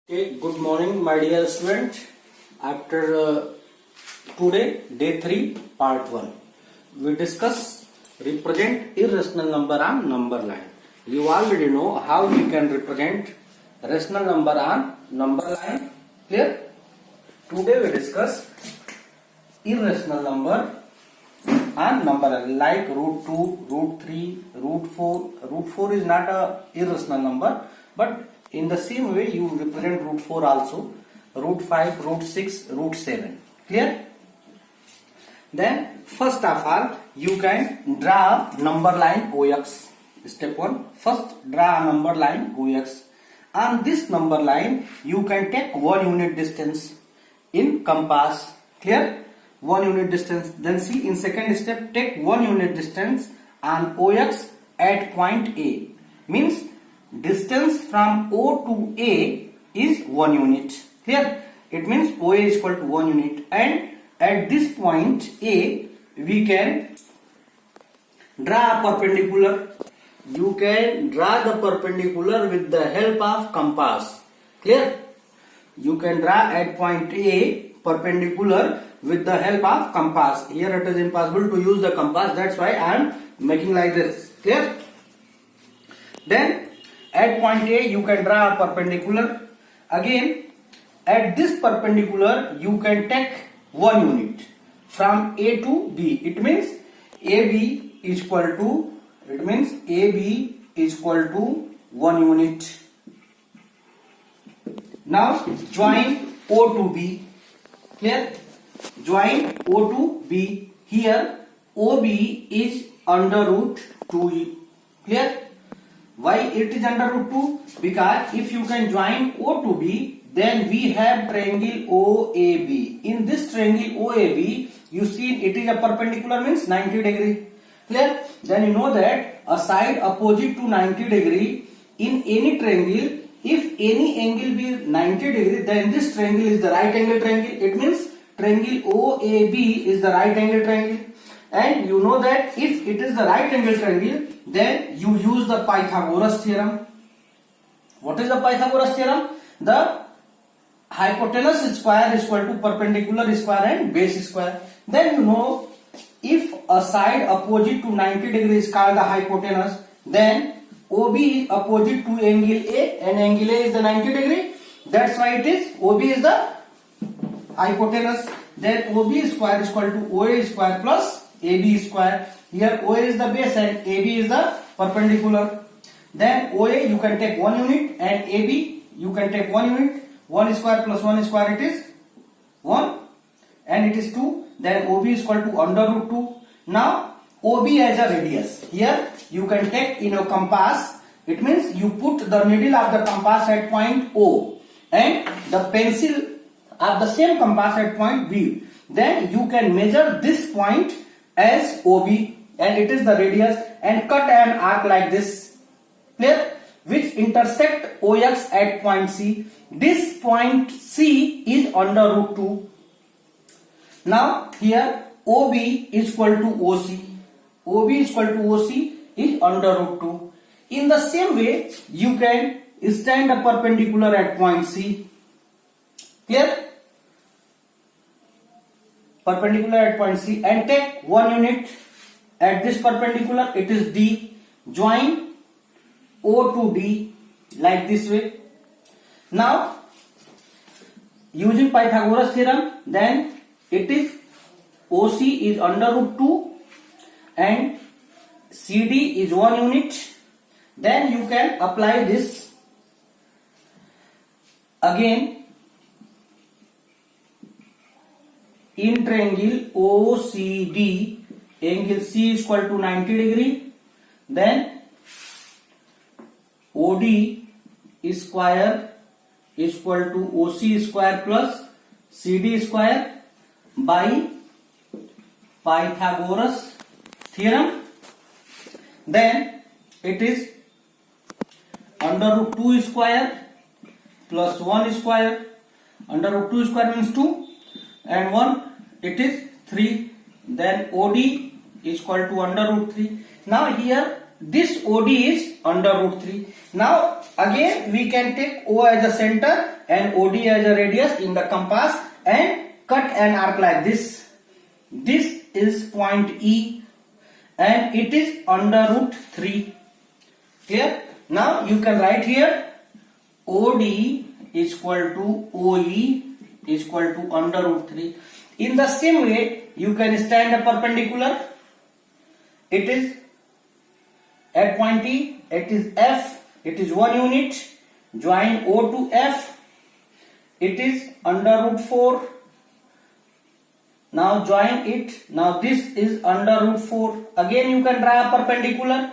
Okay, good morning, my dear student. After today, day 3, part 1, we discuss represent irrational number on number line. You already know how we can represent rational number on number line. Clear? Today we discuss irrational number on number line, like root 2, root 3, root 4. Root 4 is not a irrational number, but in the same way you represent root 4 also, root 5, root 6, root 7. Clear? Then first of all you can draw number line OX. Step 1. First draw a number line OX. On this number line you can take 1 unit distance in compass. Clear? 1 unit distance. Then see, in second step take 1 unit distance on OX at point A. Means distance from O to A is 1 unit. Clear? It means OA is equal to 1 unit, and at this point A we can draw a perpendicular. You can draw the perpendicular with the help of compass. Clear? You can draw at point A perpendicular with the help of compass. Here it is impossible to use the compass, that's why I am making like this. Clear? Then at point A you can draw a perpendicular. Again at this perpendicular you can take 1 unit from A to B. It means AB is equal to 1 unit. Now join O to B. Clear? Join O to B. Here OB is under root 2. Clear? Why it is under root 2? Because if you can join O to B, then we have triangle OAB. In this triangle OAB, you see it is a perpendicular, means 90 degree. Clear? Then you know that a side opposite to 90 degree in any triangle, if any angle be 90 degree, then this triangle is the right angle triangle. It means triangle OAB is the right angle triangle. And you know that if it is the right angle triangle, then you use the Pythagoras theorem. What is the Pythagoras theorem? The hypotenuse square is equal to perpendicular square and base square. Then you know, if a side opposite to 90 degree is called the hypotenuse, then OB is opposite to angle A, and angle A is the 90 degree. That's why it is OB is the hypotenuse. Then OB square is equal to OA square plus AB square. Here OA is the base and AB is the perpendicular. Then OA you can take 1 unit and AB you can take 1 unit. 1 square plus 1 square, it is 1 and it is 2. Then OB is equal to under root 2. Now OB has a radius. Here you can take in a compass. It means you put the needle of the compass at point O and the pencil of the same compass at point B. Then you can measure this point as OB, and it is the radius, and cut an arc like this. Clear? Which intersect OX at point C. This point C is under root 2. Now here OB is equal to OC. OB is equal to OC is under root 2. In the same way you can stand a perpendicular at point C. Clear? Perpendicular at point C and take 1 unit at this perpendicular, it is D. Join O to D like this way. Now using Pythagoras theorem, then it is OC is under root 2 and CD is 1 unit. Then you can apply this again in triangle OCD. Angle C is equal to 90 degree. Then OD square is equal to OC square plus CD square by Pythagoras theorem. Then it is under root 2 square plus 1 square. Under root 2 square means 2 and 1, it is 3. Then OD is equal to under root 3. Now here this OD is under root 3. Now again we can take O as a center and OD as a radius in the compass and cut an arc like this. This is point E and it is under root 3. Clear? Now you can write here OD is equal to OE is equal to under root 3. In the same way, you can stand a perpendicular. It is at point E, it is F, it is 1 unit. Join O to F, it is under root 4. Now join it. Now this is under root 4. Again you can draw a perpendicular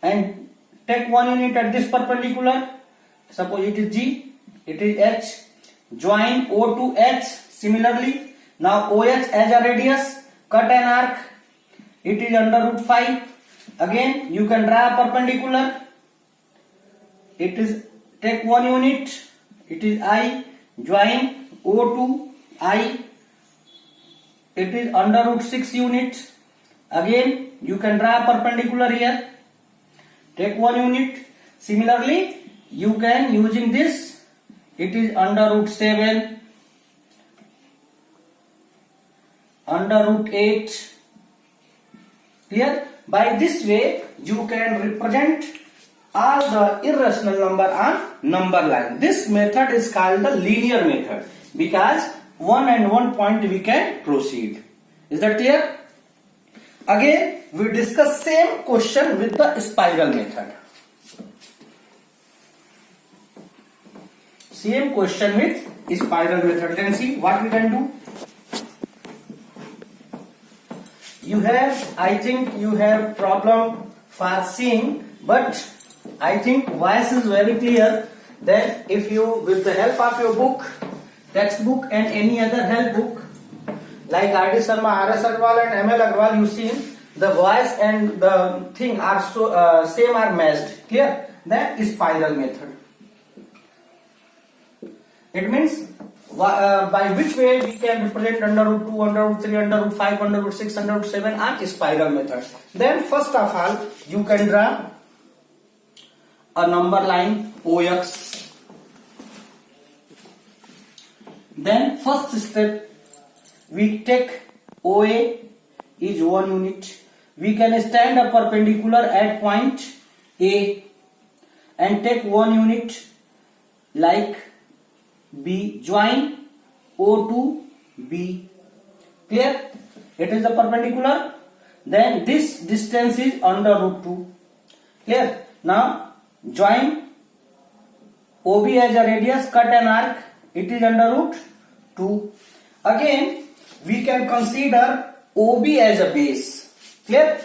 and take 1 unit at this perpendicular. Suppose it is G, it is H. Join O to H. Similarly, now OH as a radius, cut an arc. It is under root 5. Again you can draw a perpendicular. It is take 1 unit. It is I. Join O to I. It is under root 6 unit. Again you can draw a perpendicular here. Take 1 unit. Similarly, you can using this. It is under root 7. Under root 8. Clear? By this way, you can represent all the irrational number on number line. This method is called the linear method because one and one point we can proceed. Is that clear? Again, we discuss same question with the spiral method. Same question with spiral method. Then see what we can do. You have, I think you have problem for seeing, but I think voice is very clear that if you, with the help of your book, textbook and any other help book like R.D. Sharma, R.S. Agarwal and M.L. Agarwal, you see the voice and the thing are so same, are matched. Clear? That is spiral method. It means by which way we can represent under root 2, under root 3, under root 5, under root 6, under root 7 on spiral method. Then first of all, you can draw a number line OX. Then first step, we take OA is 1 unit. We can stand a perpendicular at point A and take 1 unit like B. Join O to B. Clear? It is a perpendicular. Then this distance is under root 2. Clear? Now join OB as a radius, cut an arc. It is under root 2. Again we can consider OB as a base. Clear?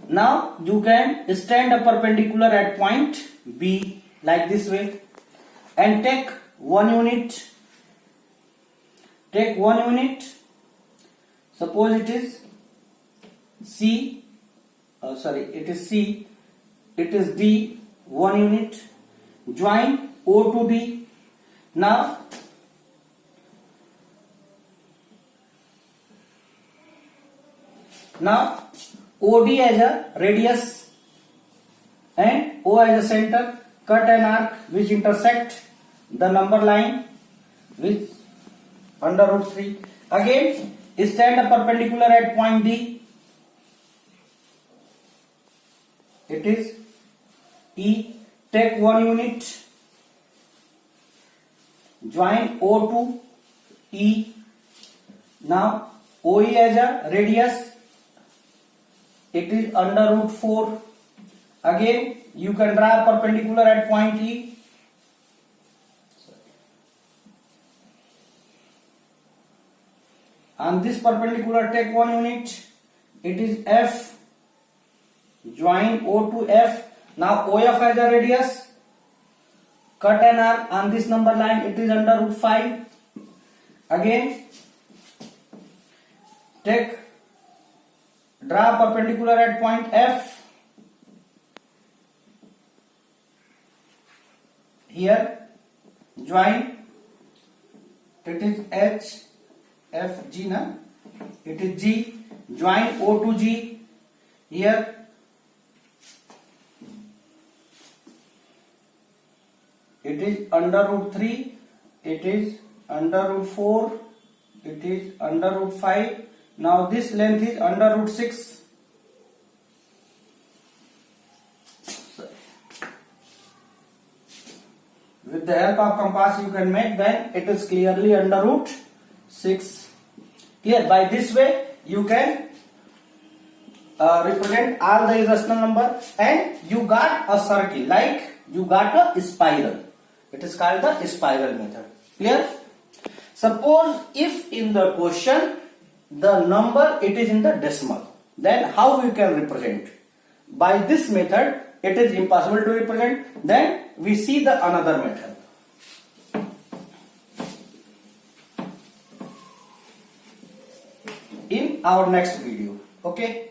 Now you can stand a perpendicular at point B like this way and take 1 unit. Take 1 unit. Suppose it is C. It is C. It is D. 1 unit. Join O to D. Now OD as a radius and O as a center. Cut an arc which intersect the number line with under root 3. Again stand a perpendicular at point D. It is E. Take 1 unit. Join O to E. Now OE as a radius. It is under root 4. Again you can draw a perpendicular at point E. On this perpendicular take 1 unit. It is F. Join O to F. Now OF as a radius. Cut an arc on this number line. It is under root 5. Again draw a perpendicular at point F. Here join. It is H. F G na. It is G. Join O to G. Here it is under root 3, it is under root 4, it is under root 5. Now this length is under root 6. With the help of compass you can make, then it is clearly under root 6. Clear? By this way you can represent all the irrational number, and you got a circle, like you got a spiral. It is called the spiral method. Clear? Suppose if in the question the number it is in the decimal, then how we can represent? By this method it is impossible to represent. Then we see the another method. In our next video. Okay.